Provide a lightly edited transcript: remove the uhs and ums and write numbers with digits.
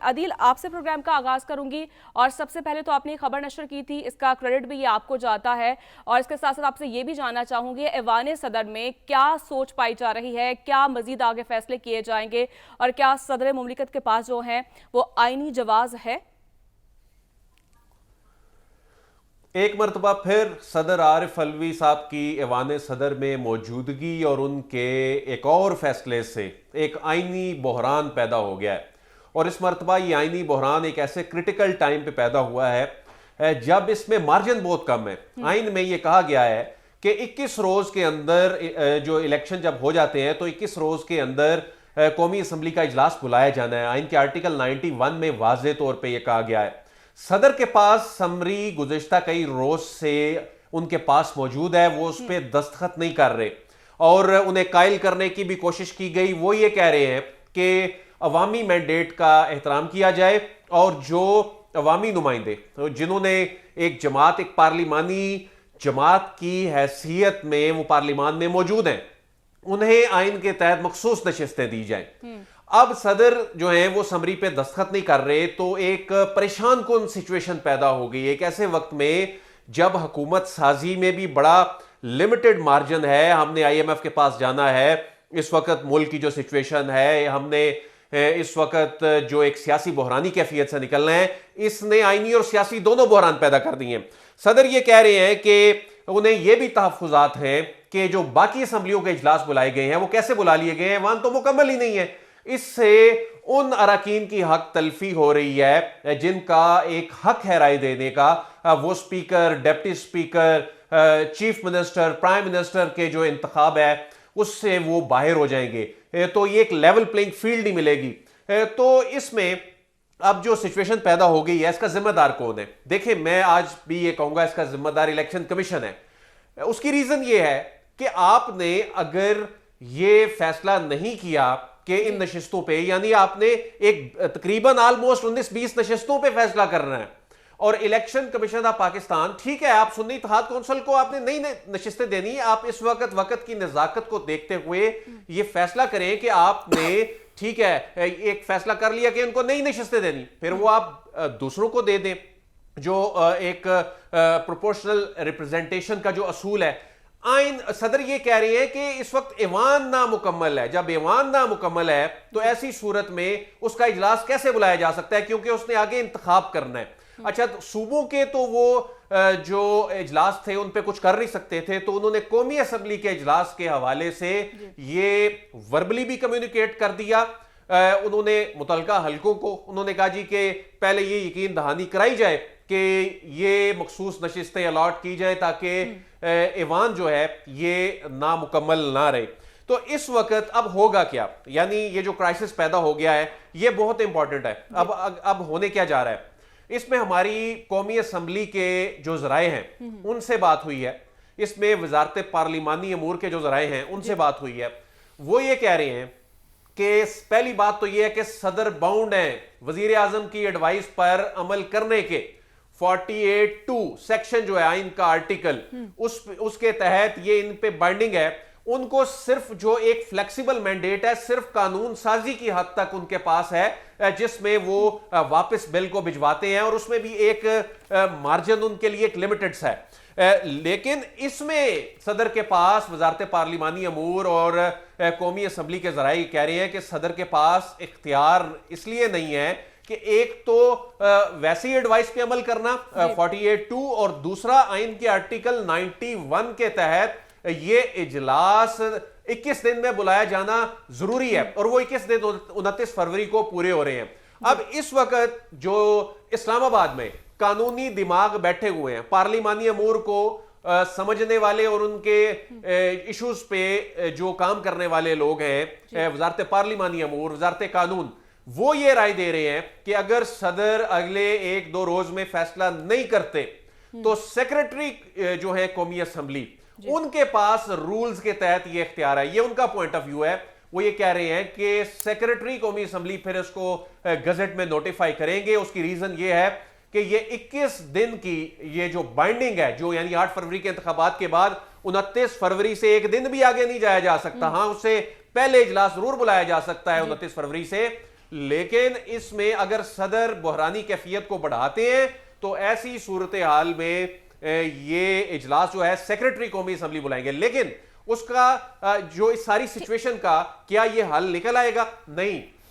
आदिल, आपसे प्रोग्राम का आगाज करूंगी और सबसे पहले तो आपने खबर नशर की थी, इसका क्रेडिट भी ये आपको जाता है और इसके साथ साथ आपसे ये भी जानना चाहूंगी ऐवान सदर में क्या सोच पाई जा रही है, क्या मजीद आगे फैसले किए जाएंगे और क्या सदर मुमलिकत के पास जो है वो आईनी जवाज है? एक मरतबा फिर सदर आरिफ अलवी साहब की ऐवान सदर में मौजूदगी और उनके एक और फैसले से एक आइनी बहरान पैदा हो गया है। और इस मरतबा ये आइनी बहरान एक ऐसे क्रिटिकल टाइम पे पैदा हुआ है जब इसमें मार्जिन बहुत कम है। आइन में ये कहा गया है कि 21 रोज के अंदर जो इलेक्शन जब हो जाते हैं तो 21 रोज के अंदर कौमी असम्बली का इजलास बुलाया जाना है। आइन के आर्टिकल 91 में वाज़े तौर पर यह कहा गया है। सदर के पास समरी गुज़िश्ता कई रोज से उनके पास मौजूद है, वो उस पर दस्तखत नहीं कर रहे और उन्हें कायल करने की भी कोशिश की गई। वो ये कह रहे हैं कि अवामी मैंडेट का एहतराम किया जाए और जो अवामी नुमाइंदे तो जिन्होंने एक जमात, एक पार्लिमानी जमात की हैसियत में वो पार्लिमान में मौजूद हैं, उन्हें आइन के तहत मखसूस नशिस्तें दी जाएं। अब सदर जो है वो समरी पे दस्तखत नहीं कर रहे तो एक परेशान कुन सिचुएशन पैदा हो गई। एक ऐसे वक्त में जब हुकूमत साजी में भी बड़ा लिमिटेड मार्जिन है, हमने IMF के पास जाना है, इस वक्त मुल्क की जो सिचुएशन है, हमने इस वक्त जो एक सियासी बहरानी कैफियत से निकलना है, इसने आईनी और सियासी दोनों बहरान पैदा कर दिए हैं। सदर ये कह रहे हैं कि उन्हें यह भी तहफ़्फ़ुज़ात हैं कि जो बाकी असम्बलियों के इजलास बुलाए गए हैं वो कैसे बुला लिए गए हैं, वान तो मुकम्मल ही नहीं है। इससे उन अरकान की हक तलफी हो रही है जिनका एक हक है राय देने का। वो speaker, deputy speaker, chief minister, prime minister के जो इंतखाब है उससे वो बाहर हो जाएंगे, तो ये एक लेवल प्लेइंग फील्ड नहीं मिलेगी। तो इसमें अब जो सिचुएशन पैदा हो गई है, इसका जिम्मेदार कौन है? देखिए, मैं आज भी ये कहूंगा इसका जिम्मेदार इलेक्शन कमीशन है। उसकी रीजन ये है कि आपने अगर ये फैसला नहीं किया कि इन नशिस्तों पे, यानी आपने एक तकरीबन ऑलमोस्ट 19-20 नशिस्तों पे फैसला करना है और इलेक्शन कमीशन ऑफ पाकिस्तान, ठीक है, आप सुन्नी इत्तेहाद कौंसिल को आपने नई नशिस्तें देनी है, आप इस वक्त की नजाकत को देखते हुए ये फैसला करें कि आपने, ठीक है, एक फैसला कर लिया कि इनको नई नशिस्तें देनी, फिर वो आप दूसरों को दे दें। जो एक प्रोपोर्शनल रिप्रेजेंटेशन का जो असूल है, आइन सदर ये कह रही है कि इस वक्त ऐवान नामुकम्मल है। जब ऐवान नामुकम्मल है तो ऐसी सूरत में उसका इजलास कैसे बुलाया जा सकता है, क्योंकि उसने आगे इंतखाब करना है। अच्छा, तो सूबों के तो वो जो इजलास थे उन पे कुछ कर नहीं सकते थे, तो उन्होंने कौमी असम्बली के इजलास के हवाले से ये वर्बली भी कम्युनिकेट कर दिया। उन्होंने मुतलका हलकों को उन्होंने कहा जी कि पहले ये यकीन दहानी कराई जाए कि ये मखसूस नशिस्तें अलॉट की जाए ताकि ऐवान जो है ये नामुकम्मल ना रहे। तो इस वक्त अब होगा क्या, यानी ये जो क्राइसिस पैदा हो गया है ये बहुत इंपॉर्टेंट है। अब होने क्या जा रहा है, इसमें हमारी कौमी असम्बली के जो जराए हैं उनसे बात हुई है, इसमें वजारत पार्लिमानी अमूर के जो जराए हैं उनसे बात हुई है। वो ये कह रहे हैं कि पहली बात तो ये है कि सदर बाउंड है वजीर आजम की एडवाइस पर अमल करने के। 48(2) सेक्शन जो है आइन का आर्टिकल, उसके तहत ये इन पे बाइंडिंग है। उनको सिर्फ जो एक फ्लेक्सिबल मैंडेट है, सिर्फ कानून साजी की हद तक उनके पास है जिसमें वो वापस बिल को भिजवाते हैं और उसमें भी एक मार्जिन उनके लिए एक लिमिटेड है। लेकिन इसमें सदर के पास वजारत पार्लिमानी अमूर और कौमी असम्बली के जराए कह रहे हैं कि सदर के पास इख्तियार इसलिए नहीं है कि एक तो वैसी एडवाइस पे अमल करना 48(2) और दूसरा आइन के आर्टिकल 91 के तहत ये इजलास 21 दिन में बुलाया जाना जरूरी है और वो 21 दिन 29 फरवरी को पूरे हो रहे हैं। अब इस वक्त जो इस्लामाबाद में कानूनी दिमाग बैठे हुए हैं, पार्लिमानी अमूर को समझने वाले और उनके इश्यूज पे जो काम करने वाले लोग हैं, वजारत पार्लिमानी अमूर, वजारत कानून, वो ये राय दे रहे हैं कि अगर सदर अगले 1-2 रोज में फैसला नहीं करते तो सेक्रेटरी जो है कौमी असम्बली, उनके पास रूल्स के तहत ये इख्तियार है। ये उनका पॉइंट ऑफ व्यू है। वो ये कह रहे हैं कि सेक्रेटरी कौमी असम्बली फिर इसको गजट में नोटिफाई करेंगे। उसकी रीजन ये है कि ये 21 दिन की ये जो बाइंडिंग है, जो यानी 8 फरवरी के इंतखाबात के बाद 29 फरवरी से एक दिन भी आगे नहीं जाया जा सकता। हाँ, उससे पहले इजलास जरूर बुलाया जा सकता है 29 फरवरी से, लेकिन इसमें अगर सदर बहरानी कैफियत को बढ़ाते हैं तो ऐसी सूरत हाल में ये इजलास जो है सेक्रेटरी कौमी असम्बली बुलाएंगे, लेकिन उसका जो इस सारी सिचुएशन का क्या ये हल निकल आएगा? नहीं।